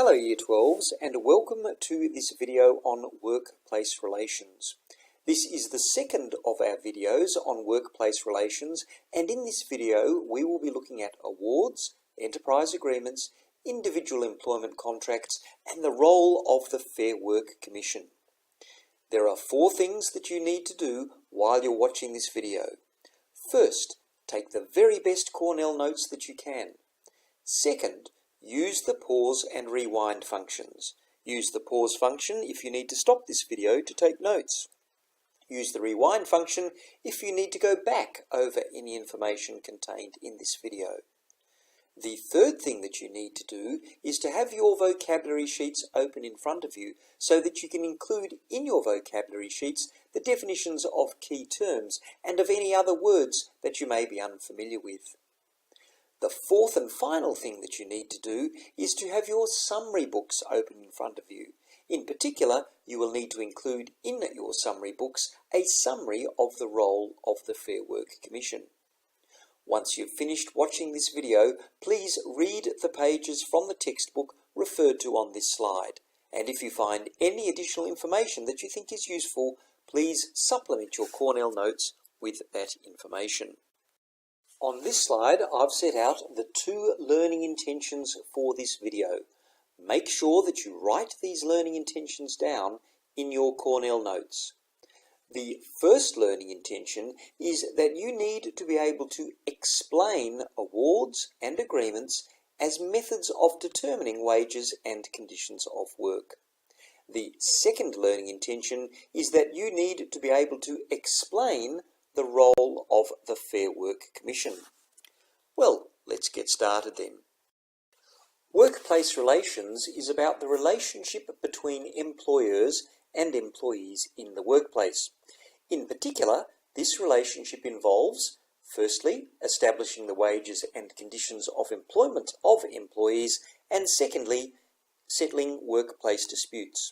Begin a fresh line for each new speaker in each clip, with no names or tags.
Hello Year 12s and welcome to this video on workplace relations. This is the second of our videos on workplace relations, and in this video we will be looking at awards, enterprise agreements, individual employment contracts and the role of the Fair Work Commission. There are 4 things that you need to do while you're watching this video. First, take the very best Cornell notes that you can. Second, use the pause and rewind functions. Use the pause function if you need to stop this video to take notes. Use the rewind function if you need to go back over any information contained in this video. The third thing that you need to do is to have your vocabulary sheets open in front of you so that you can include in your vocabulary sheets the definitions of key terms and of any other words that you may be unfamiliar with. The fourth and final thing that you need to do is to have your summary books open in front of you. In particular, you will need to include in your summary books a summary of the role of the Fair Work Commission. Once you've finished watching this video, please read the pages from the textbook referred to on this slide. And if you find any additional information that you think is useful, please supplement your Cornell notes with that information. On this slide, I've set out the 2 learning intentions for this video. Make sure that you write these learning intentions down in your Cornell notes. The first learning intention is that you need to be able to explain awards and agreements as methods of determining wages and conditions of work. The second learning intention is that you need to be able to explain the role of the Fair Work Commission. Well, let's get started then. Workplace relations is about the relationship between employers and employees in the workplace. In particular, this relationship involves, firstly, establishing the wages and conditions of employment of employees, and secondly, settling workplace disputes.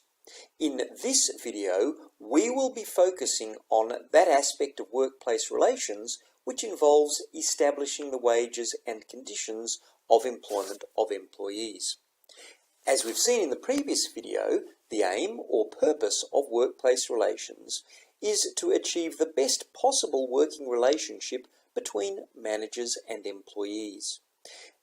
In this video, we will be focusing on that aspect of workplace relations which involves establishing the wages and conditions of employment of employees. As we've seen in the previous video, the aim or purpose of workplace relations is to achieve the best possible working relationship between managers and employees.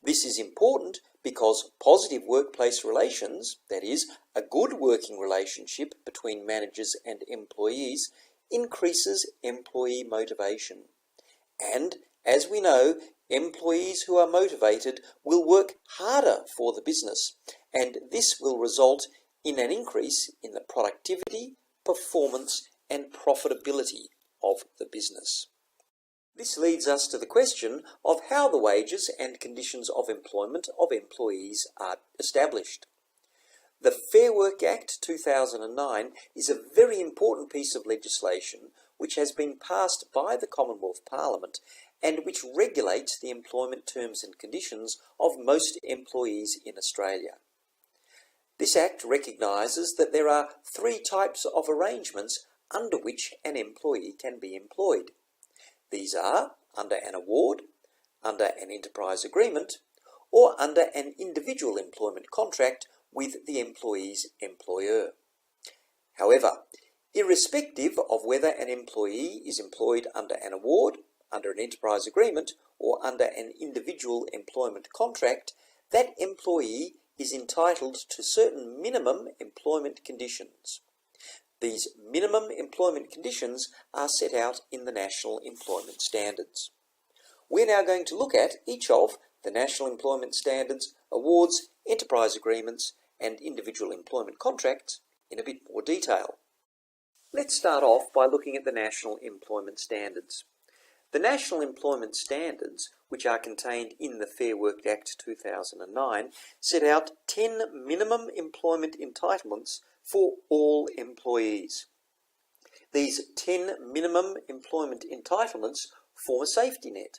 This is important because positive workplace relations, that is, a good working relationship between managers and employees, increases employee motivation. And, as we know, employees who are motivated will work harder for the business, and this will result in an increase in the productivity, performance, and profitability of the business. This leads us to the question of how the wages and conditions of employment of employees are established. The Fair Work Act 2009 is a very important piece of legislation which has been passed by the Commonwealth Parliament and which regulates the employment terms and conditions of most employees in Australia. This Act recognises that there are 3 types of arrangements under which an employee can be employed. These are under an award, under an enterprise agreement, or under an individual employment contract with the employee's employer. However, irrespective of whether an employee is employed under an award, under an enterprise agreement, or under an individual employment contract, that employee is entitled to certain minimum employment conditions. These minimum employment conditions are set out in the National Employment Standards. We're now going to look at each of the National Employment Standards, awards, enterprise agreements, and individual employment contracts in a bit more detail. Let's start off by looking at the National Employment Standards. The National Employment Standards, which are contained in the Fair Work Act 2009, set out 10 minimum employment entitlements for all employees. These 10 minimum employment entitlements form a safety net.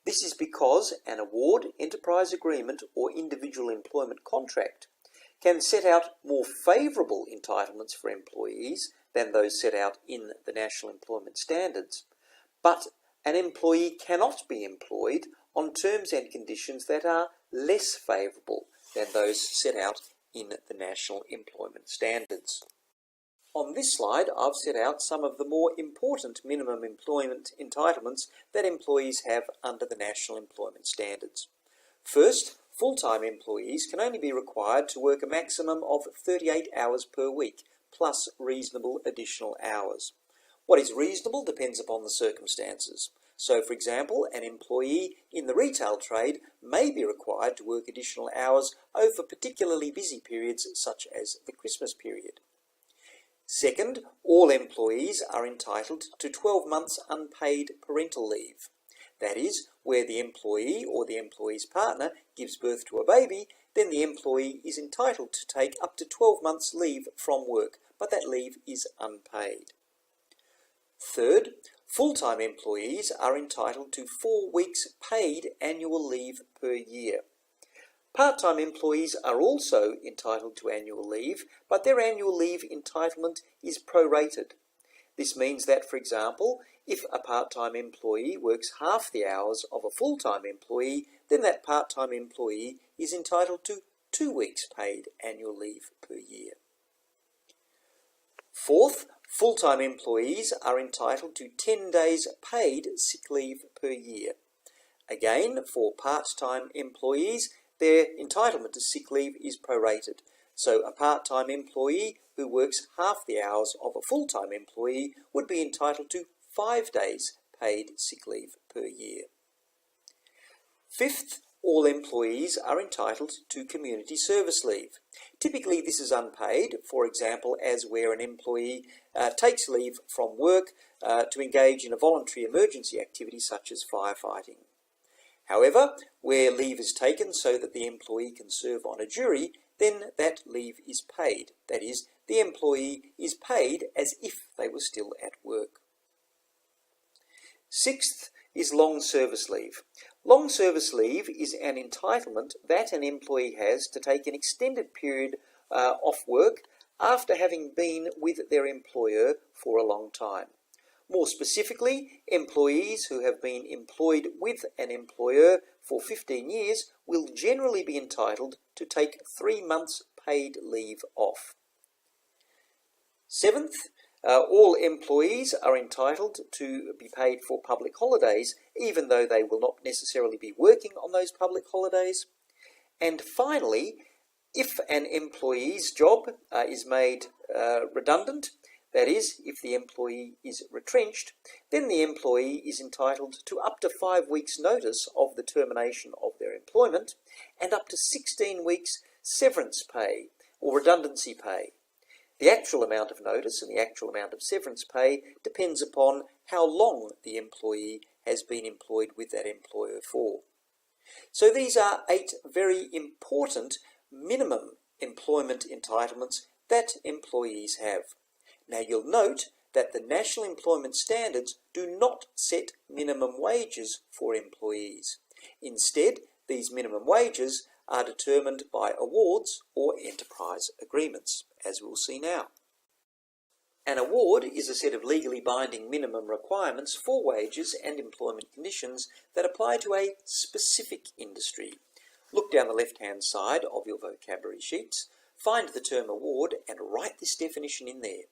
This is because an award, enterprise agreement, or individual employment contract can set out more favourable entitlements for employees than those set out in the National Employment Standards, but an employee cannot be employed on terms and conditions that are less favourable than those set out in the National Employment Standards. On this slide, I've set out some of the more important minimum employment entitlements that employees have under the National Employment Standards. First, full-time employees can only be required to work a maximum of 38 hours per week, plus reasonable additional hours. What is reasonable depends upon the circumstances. So, for example, an employee in the retail trade may be required to work additional hours over particularly busy periods such as the Christmas period. Second, all employees are entitled to 12 months unpaid parental leave. That is, where the employee or the employee's partner gives birth to a baby, then the employee is entitled to take up to 12 months leave from work, but that leave is unpaid. Third, full-time employees are entitled to 4 weeks paid annual leave per year. Part-time employees are also entitled to annual leave, but their annual leave entitlement is prorated. This means that, for example, if a part-time employee works half the hours of a full-time employee, then that part-time employee is entitled to 2 weeks paid annual leave per year. Fourth, full-time employees are entitled to 10 days paid sick leave per year. Again, for part-time employees, their entitlement to sick leave is prorated. So a part-time employee who works half the hours of a full-time employee would be entitled to 5 days paid sick leave per year. Fifth, all employees are entitled to community service leave. Typically this is unpaid, for example, as where an employee takes leave from work to engage in a voluntary emergency activity such as firefighting. However, where leave is taken so that the employee can serve on a jury, then that leave is paid. That is, the employee is paid as if they were still at work. Sixth is long service leave. Long service leave is an entitlement that an employee has to take an extended period off work after having been with their employer for a long time. More specifically, employees who have been employed with an employer for 15 years will generally be entitled to take 3 months paid leave off. Seventh, all employees are entitled to be paid for public holidays, even though they will not necessarily be working on those public holidays. And finally, if an employee's job is made redundant, that is, if the employee is retrenched, then the employee is entitled to up to 5 weeks' notice of the termination of their employment and up to 16 weeks' severance pay or redundancy pay. The actual amount of notice and the actual amount of severance pay depends upon how long the employee has been employed with that employer for. So these are 8 very important minimum employment entitlements that employees have. Now you'll note that the National Employment Standards do not set minimum wages for employees. Instead, these minimum wages are determined by awards or enterprise agreements, as we'll see now. An award is a set of legally binding minimum requirements for wages and employment conditions that apply to a specific industry. Look down the left-hand side of your vocabulary sheets, find the term award and write this definition in there.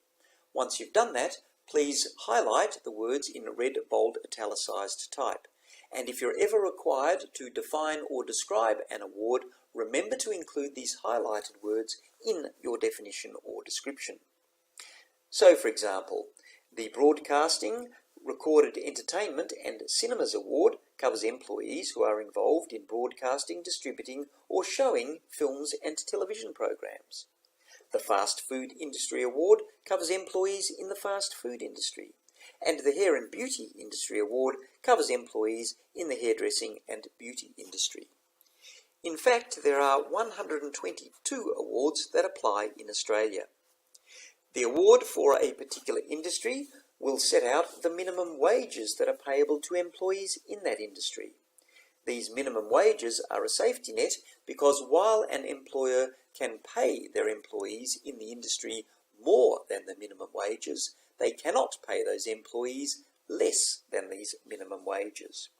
Once you've done that, please highlight the words in red, bold, italicised type. And if you're ever required to define or describe an award, remember to include these highlighted words in your definition or description. So, for example, the Broadcasting, Recorded Entertainment and Cinemas Award covers employees who are involved in broadcasting, distributing or showing films and television programs. The Fast Food Industry Award covers employees in the fast food industry. And the Hair and Beauty Industry Award covers employees in the hairdressing and beauty industry. In fact, there are 122 awards that apply in Australia. The award for a particular industry will set out the minimum wages that are payable to employees in that industry. These minimum wages are a safety net because while an employer can pay their employees in the industry more than the minimum wages, they cannot pay those employees less than these minimum wages.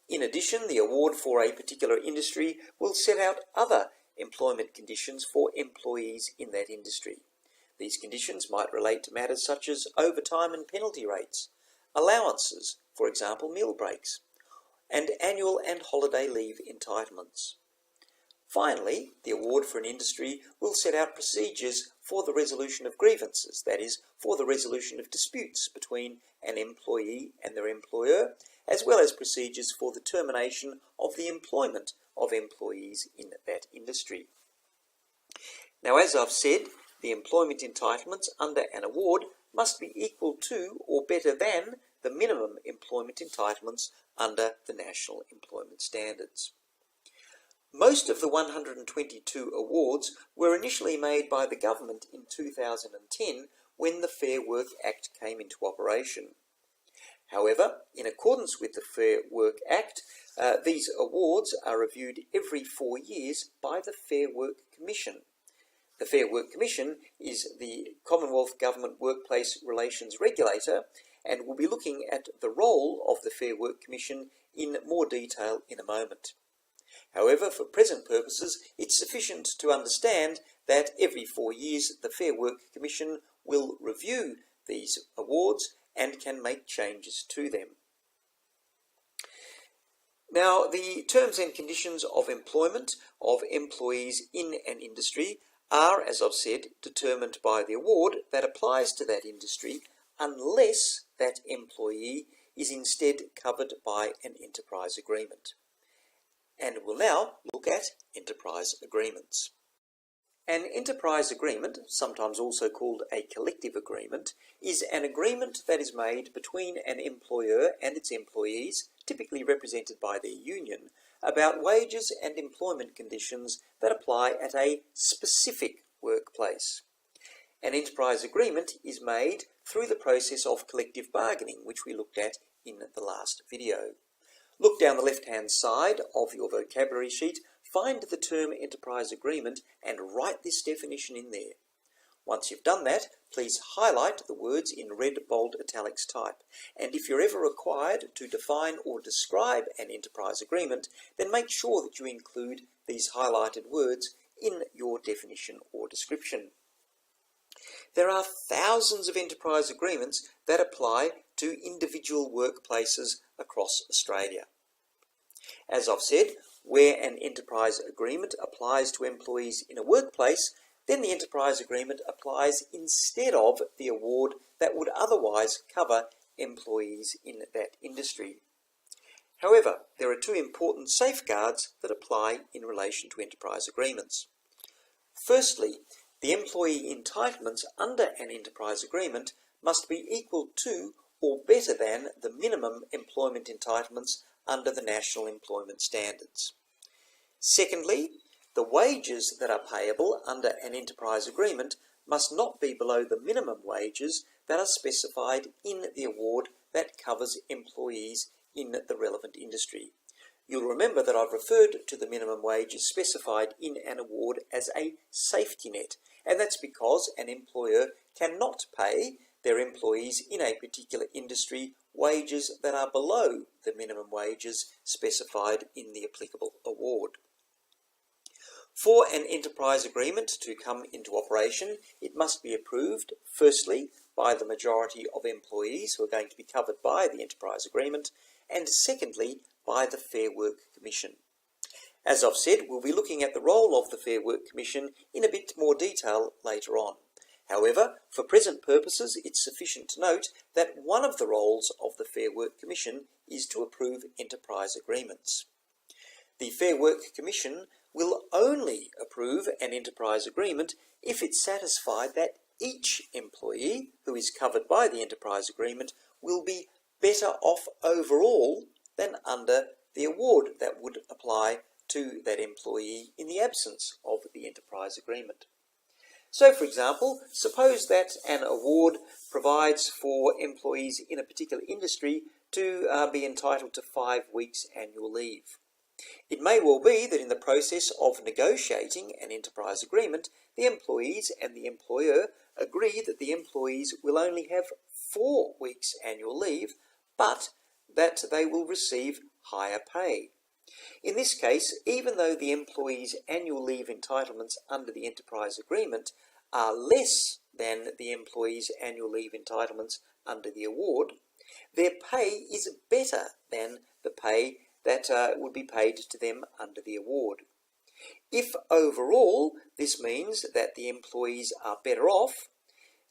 In addition, the award for a particular industry will set out other employment conditions for employees in that industry. These conditions might relate to matters such as overtime and penalty rates, allowances, for example meal breaks, and annual and holiday leave entitlements. Finally, the award for an industry will set out procedures for the resolution of grievances, that is, for the resolution of disputes between an employee and their employer, as well as procedures for the termination of the employment of employees in that industry. Now, as I've said, the employment entitlements under an award must be equal to or better than the minimum employment entitlements under the National Employment Standards. Most of the 122 awards were initially made by the government in 2010 when the Fair Work Act came into operation. However, in accordance with the Fair Work Act, these awards are reviewed every 4 years by the Fair Work Commission. The Fair Work Commission is the Commonwealth Government Workplace Relations Regulator, and we'll be looking at the role of the Fair Work Commission in more detail in a moment. However, for present purposes, it's sufficient to understand that every 4 years the Fair Work Commission will review these awards and can make changes to them. Now, the terms and conditions of employment of employees in an industry are, as I've said, determined by the award that applies to that industry unless that employee is instead covered by an enterprise agreement. And we'll now look at enterprise agreements. An enterprise agreement, sometimes also called a collective agreement, is an agreement that is made between an employer and its employees, typically represented by their union, about wages and employment conditions that apply at a specific workplace. An enterprise agreement is made through the process of collective bargaining, which we looked at in the last video. Look down the left-hand side of your vocabulary sheet, find the term enterprise agreement and write this definition in there. Once you've done that, please highlight the words in red, bold, italics type. And if you're ever required to define or describe an enterprise agreement, then make sure that you include these highlighted words in your definition or description. There are thousands of enterprise agreements that apply to individual workplaces across Australia. As I've said, where an enterprise agreement applies to employees in a workplace, then the enterprise agreement applies instead of the award that would otherwise cover employees in that industry. However, there are two important safeguards that apply in relation to enterprise agreements. Firstly, the employee entitlements under an enterprise agreement must be equal to or better than the minimum employment entitlements under the National Employment Standards. Secondly, the wages that are payable under an enterprise agreement must not be below the minimum wages that are specified in the award that covers employees in the relevant industry. You'll remember that I've referred to the minimum wages specified in an award as a safety net, and that's because an employer cannot pay their employees in a particular industry wages that are below the minimum wages specified in the applicable award. For an enterprise agreement to come into operation, it must be approved, firstly, by the majority of employees who are going to be covered by the enterprise agreement, and secondly, by the Fair Work Commission. As I've said, we'll be looking at the role of the Fair Work Commission in a bit more detail later on. However, for present purposes, it's sufficient to note that one of the roles of the Fair Work Commission is to approve enterprise agreements. The Fair Work Commission will only approve an enterprise agreement if it's satisfied that each employee who is covered by the enterprise agreement will be better off overall than under the award that would apply to that employee in the absence of the enterprise agreement. So, for example, suppose that an award provides for employees in a particular industry to be entitled to 5 weeks annual leave. It may well be that in the process of negotiating an enterprise agreement, the employees and the employer agree that the employees will only have 4 weeks annual leave, but that they will receive higher pay. In this case, even though the employee's annual leave entitlements under the enterprise agreement are less than the employee's annual leave entitlements under the award, their pay is better than the pay that would be paid to them under the award. If overall this means that the employees are better off,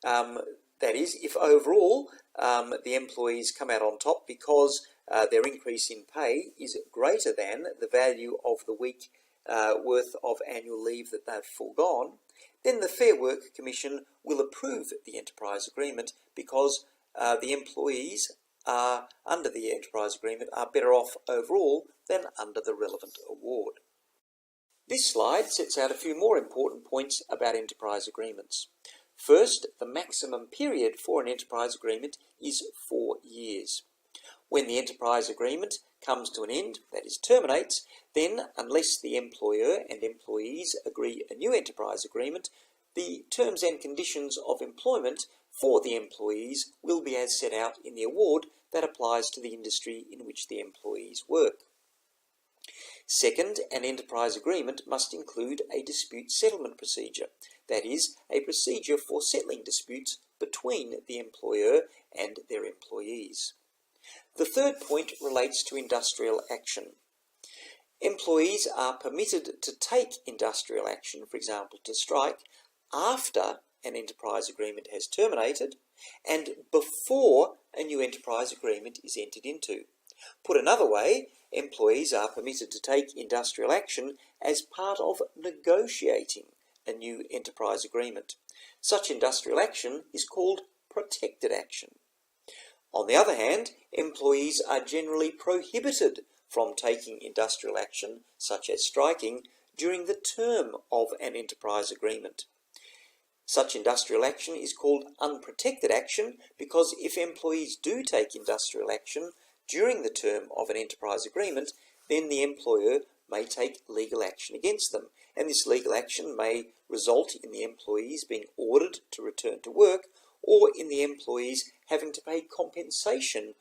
that is, if overall the employees come out on top because their increase in pay is greater than the value of the week worth of annual leave that they've foregone, then the Fair Work Commission will approve the enterprise agreement because the employees under the enterprise agreement are better off overall than under the relevant award. This slide sets out a few more important points about enterprise agreements. First, the maximum period for an enterprise agreement is 4 years. When the enterprise agreement comes to an end, that is, terminates, then unless the employer and employees agree a new enterprise agreement, the terms and conditions of employment for the employees will be as set out in the award that applies to the industry in which the employees work. Second, an enterprise agreement must include a dispute settlement procedure, that is, a procedure for settling disputes between the employer and their employees. The third point relates to industrial action. Employees are permitted to take industrial action, for example, to strike, after an enterprise agreement has terminated and before a new enterprise agreement is entered into. Put another way, employees are permitted to take industrial action as part of negotiating a new enterprise agreement. Such industrial action is called protected action. On the other hand, employees are generally prohibited from taking industrial action, such as striking, during the term of an enterprise agreement. Such industrial action is called unprotected action because if employees do take industrial action during the term of an enterprise agreement, then the employer may take legal action against them, and this legal action may result in the employees being ordered to return to work or in the employees having to pay compensation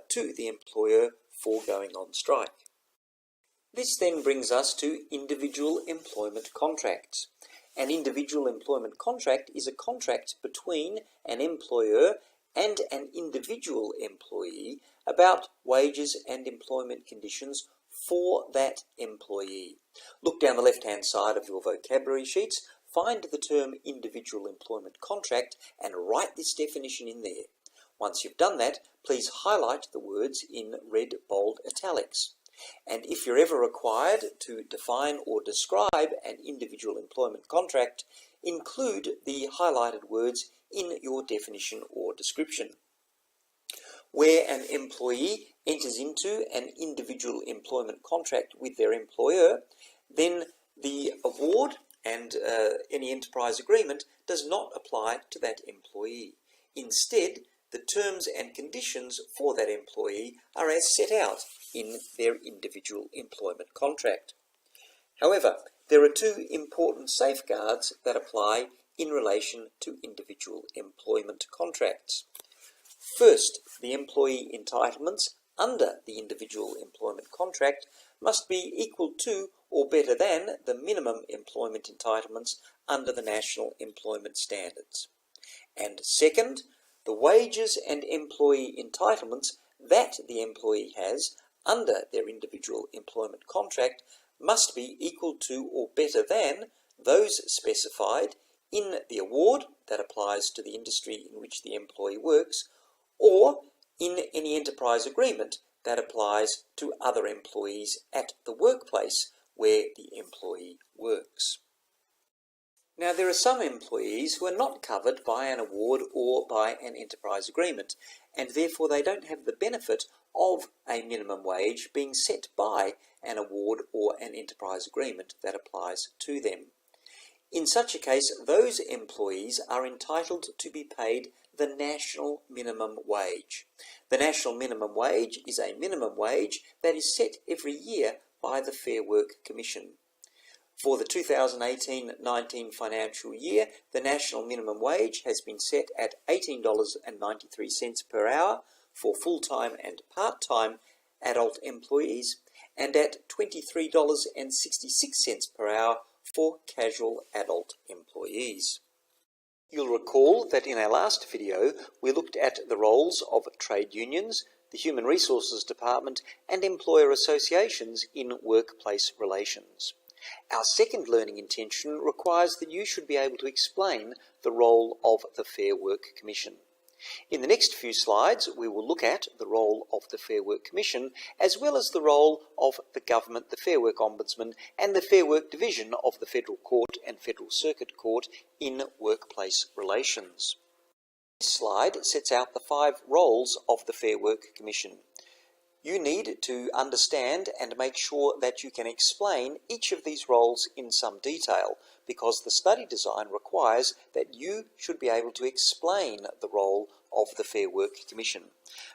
to the employer for going on strike. This then brings us to individual employment contracts. An individual employment contract is a contract between an employer and an individual employee about wages and employment conditions for that employee. Look down the left-hand side of your vocabulary sheets, find the term individual employment contract and write this definition in there. Once you've done that, please highlight the words in red bold italics. And if you're ever required to define or describe an individual employment contract, include the highlighted words in your definition or description. Where an employee enters into an individual employment contract with their employer, then the award and any enterprise agreement does not apply to that employee. Instead, the terms and conditions for that employee are as set out in their individual employment contract. However, there are two important safeguards that apply in relation to individual employment contracts. First, the employee entitlements under the individual employment contract must be equal to or better than the minimum employment entitlements under the National Employment Standards. And second, the wages and employee entitlements that the employee has under their individual employment contract must be equal to or better than those specified in the award that applies to the industry in which the employee works, or in any enterprise agreement that applies to other employees at the workplace where the employee works. Now, there are some employees who are not covered by an award or by an enterprise agreement, and therefore they don't have the benefit of a minimum wage being set by an award or an enterprise agreement that applies to them. In such a case, those employees are entitled to be paid the national minimum wage. The national minimum wage is a minimum wage that is set every year by the Fair Work Commission. For the 2018-19 financial year, the national minimum wage has been set at $18.93 per hour for full-time and part-time adult employees, and at $23.66 per hour for casual adult employees. You'll recall that in our last video we looked at the roles of trade unions, the Human Resources Department and employer associations in workplace relations. Our second learning intention requires that you should be able to explain the role of the Fair Work Commission. In the next few slides, we will look at the role of the Fair Work Commission, as well as the role of the government, the Fair Work Ombudsman, and the Fair Work Division of the Federal Court and Federal Circuit Court in workplace relations. This slide sets out the 5 roles of the Fair Work Commission. You need to understand and make sure that you can explain each of these roles in some detail, because the study design requires that you should be able to explain the role of the Fair Work Commission.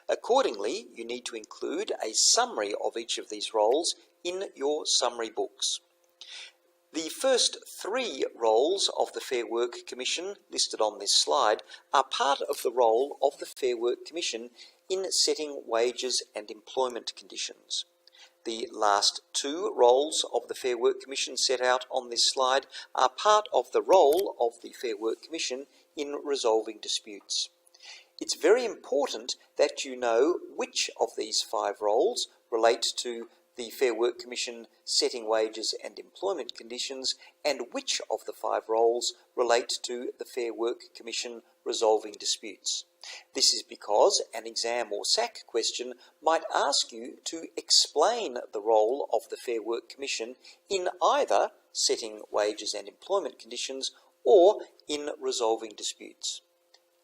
Accordingly, you need to include a summary of each of these roles in your summary books. The first 3 roles of the Fair Work Commission listed on this slide are part of the role of the Fair Work Commission in setting wages and employment conditions. The last 2 roles of the Fair Work Commission set out on this slide are part of the role of the Fair Work Commission in resolving disputes. It's very important that you know which of these 5 roles relate to the Fair Work Commission setting wages and employment conditions, and which of the 5 roles relate to the Fair Work Commission resolving disputes. This is because an exam or SAC question might ask you to explain the role of the Fair Work Commission in either setting wages and employment conditions or in resolving disputes.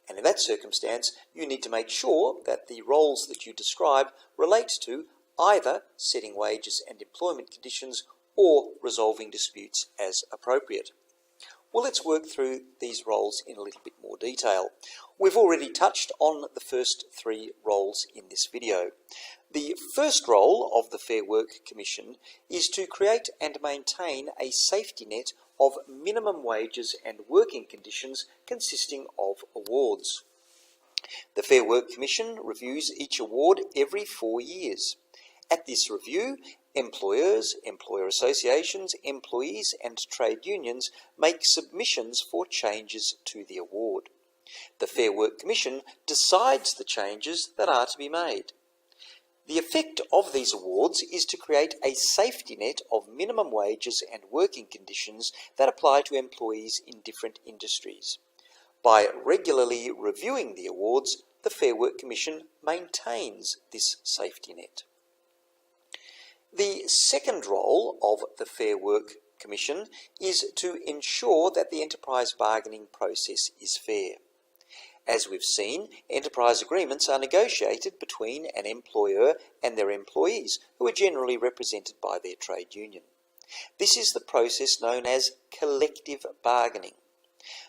And in that circumstance, you need to make sure that the roles that you describe relate to either setting wages and employment conditions or resolving disputes as appropriate. Well, let's work through these roles in a little bit more detail. We've already touched on the first 3 roles in this video. The first role of the Fair Work Commission is to create and maintain a safety net of minimum wages and working conditions consisting of awards. The Fair Work Commission reviews each award every 4 years. At this review, employers, employer associations, employees and trade unions make submissions for changes to the award. The Fair Work Commission decides the changes that are to be made. The effect of these awards is to create a safety net of minimum wages and working conditions that apply to employees in different industries. By regularly reviewing the awards, the Fair Work Commission maintains this safety net. The second role of the Fair Work Commission is to ensure that the enterprise bargaining process is fair. As we've seen, enterprise agreements are negotiated between an employer and their employees, who are generally represented by their trade union. This is the process known as collective bargaining.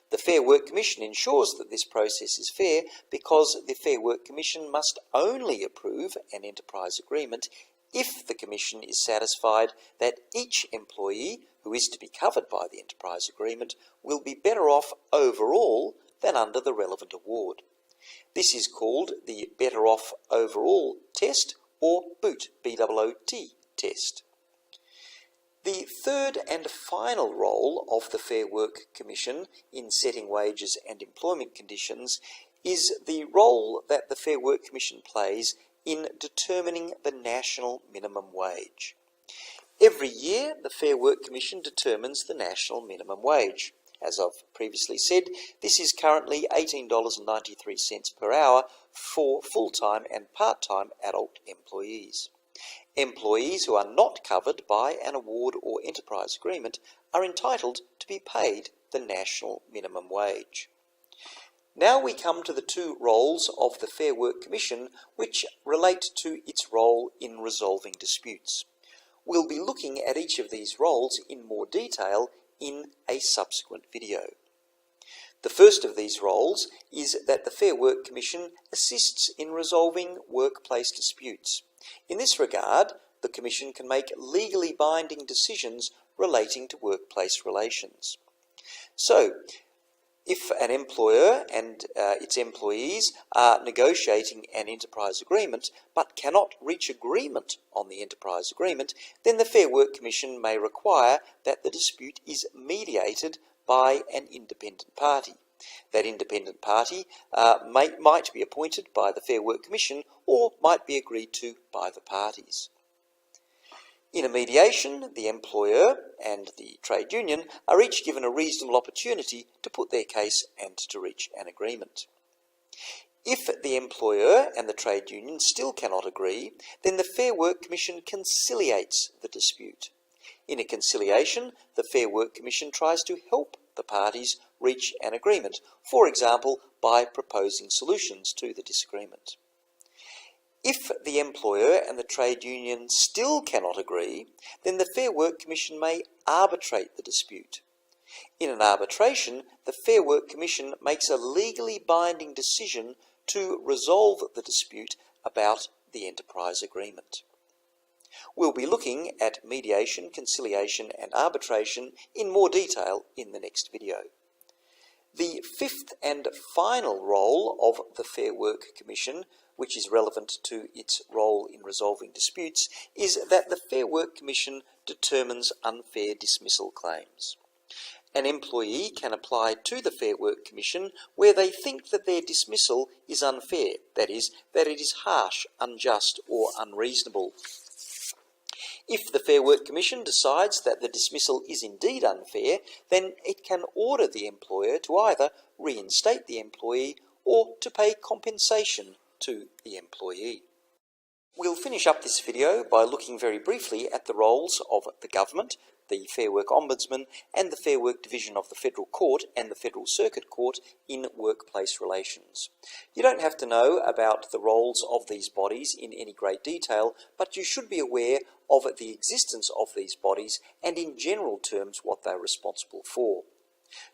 The Fair Work Commission ensures that this process is fair because the Fair Work Commission must only approve an enterprise agreement if the Commission is satisfied that each employee who is to be covered by the enterprise agreement will be better off overall than under the relevant award. This is called the Better Off Overall test, or BOOT, B-O-O-T test. The third and final role of the Fair Work Commission in setting wages and employment conditions is the role that the Fair Work Commission plays in determining the national minimum wage. Every year, the Fair Work Commission determines the national minimum wage. As I've previously said, this is currently $18.93 per hour for full-time and part-time adult employees. Employees who are not covered by an award or enterprise agreement are entitled to be paid the national minimum wage. Now we come to the 2 roles of the Fair Work Commission which relate to its role in resolving disputes. We'll be looking at each of these roles in more detail in a subsequent video. The first of these roles is that the Fair Work Commission assists in resolving workplace disputes. In this regard, the Commission can make legally binding decisions relating to workplace relations. So, If an employer and its employees are negotiating an enterprise agreement but cannot reach agreement on the enterprise agreement, then the Fair Work Commission may require that the dispute is mediated by an independent party. That independent party might be appointed by the Fair Work Commission or might be agreed to by the parties. In a mediation, the employer and the trade union are each given a reasonable opportunity to put their case and to reach an agreement. If the employer and the trade union still cannot agree, then the Fair Work Commission conciliates the dispute. In a conciliation, the Fair Work Commission tries to help the parties reach an agreement, for example, by proposing solutions to the disagreement. If the employer and the trade union still cannot agree, then the Fair Work Commission may arbitrate the dispute. In an arbitration, the Fair Work Commission makes a legally binding decision to resolve the dispute about the enterprise agreement. We'll be looking at mediation, conciliation, and arbitration in more detail in the next video. The fifth and final role of the Fair Work Commission, which is relevant to its role in resolving disputes, is that the Fair Work Commission determines unfair dismissal claims. An employee can apply to the Fair Work Commission where they think that their dismissal is unfair, that is, that it is harsh, unjust, or unreasonable. If the Fair Work Commission decides that the dismissal is indeed unfair, then it can order the employer to either reinstate the employee or to pay compensation to the employee. We'll finish up this video by looking very briefly at the roles of the government, the Fair Work Ombudsman, and the Fair Work Division of the Federal Court and the Federal Circuit Court in workplace relations. You don't have to know about the roles of these bodies in any great detail, but you should be aware of the existence of these bodies and in general terms what they're responsible for.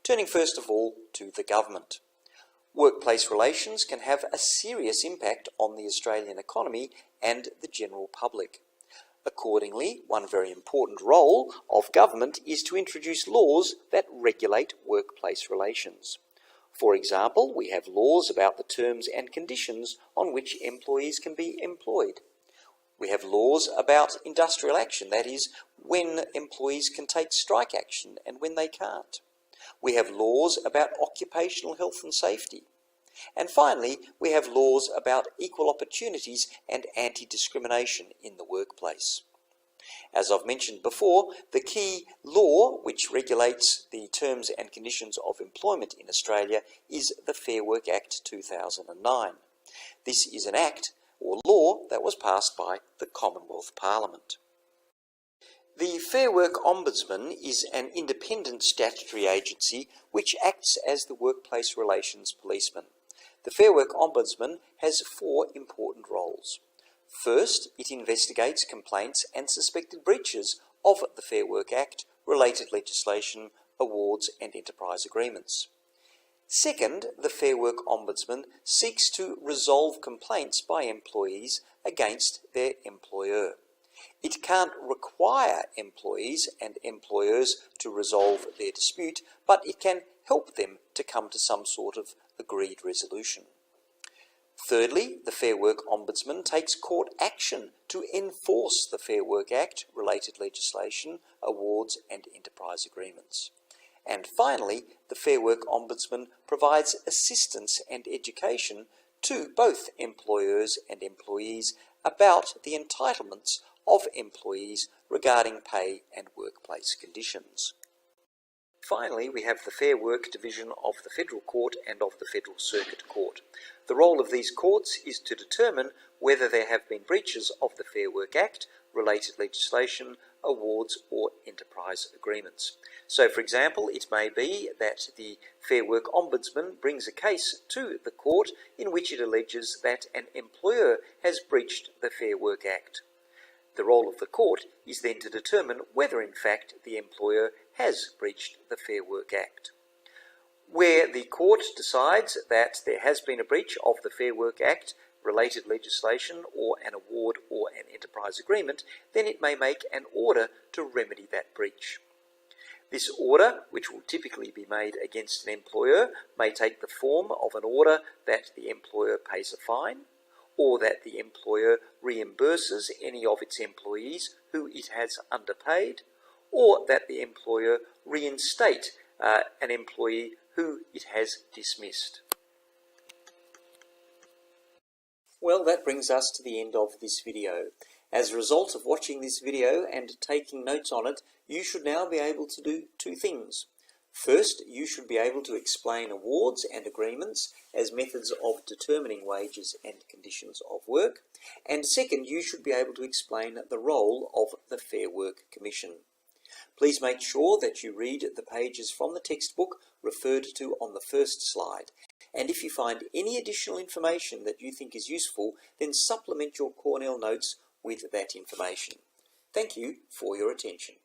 Turning first of all to the government. Workplace relations can have a serious impact on the Australian economy and the general public. Accordingly, one very important role of government is to introduce laws that regulate workplace relations. For example, we have laws about the terms and conditions on which employees can be employed. We have laws about industrial action, that is, when employees can take strike action and when they can't. We have laws about occupational health and safety. And finally, we have laws about equal opportunities and anti-discrimination in the workplace. As I've mentioned before, the key law which regulates the terms and conditions of employment in Australia is the Fair Work Act 2009. This is an act or law that was passed by the Commonwealth Parliament. The Fair Work Ombudsman is an independent statutory agency which acts as the workplace relations policeman. The Fair Work Ombudsman has four important roles. First, it investigates complaints and suspected breaches of the Fair Work Act, related legislation, awards and enterprise agreements. Second, the Fair Work Ombudsman seeks to resolve complaints by employees against their employer. It can't require employees and employers to resolve their dispute, but it can help them to come to some sort of agreed resolution. Thirdly, the Fair Work Ombudsman takes court action to enforce the Fair Work Act, related legislation, awards and enterprise agreements. And finally, the Fair Work Ombudsman provides assistance and education to both employers and employees about the entitlements of employees regarding pay and workplace conditions. Finally, we have the Fair Work Division of the Federal Court and of the Federal Circuit Court. The role of these courts is to determine whether there have been breaches of the Fair Work Act, related legislation, awards or enterprise agreements. So, for example, it may be that the Fair Work Ombudsman brings a case to the court in which it alleges that an employer has breached the Fair Work Act. The role of the court is then to determine whether in fact the employer has breached the Fair Work Act. Where the court decides that there has been a breach of the Fair Work Act, related legislation or an award or an enterprise agreement, then it may make an order to remedy that breach. This order, which will typically be made against an employer, may take the form of an order that the employer pays a fine, or that the employer reimburses any of its employees who it has underpaid, or that the employer reinstate an employee who it has dismissed. Well, that brings us to the end of this video. As a result of watching this video and taking notes on it, you should now be able to do two things. First, you should be able to explain awards and agreements as methods of determining wages and conditions of work. And second, you should be able to explain the role of the Fair Work Commission. Please make sure that you read the pages from the textbook referred to on the first slide. And if you find any additional information that you think is useful, then supplement your Cornell notes with that information. Thank you for your attention.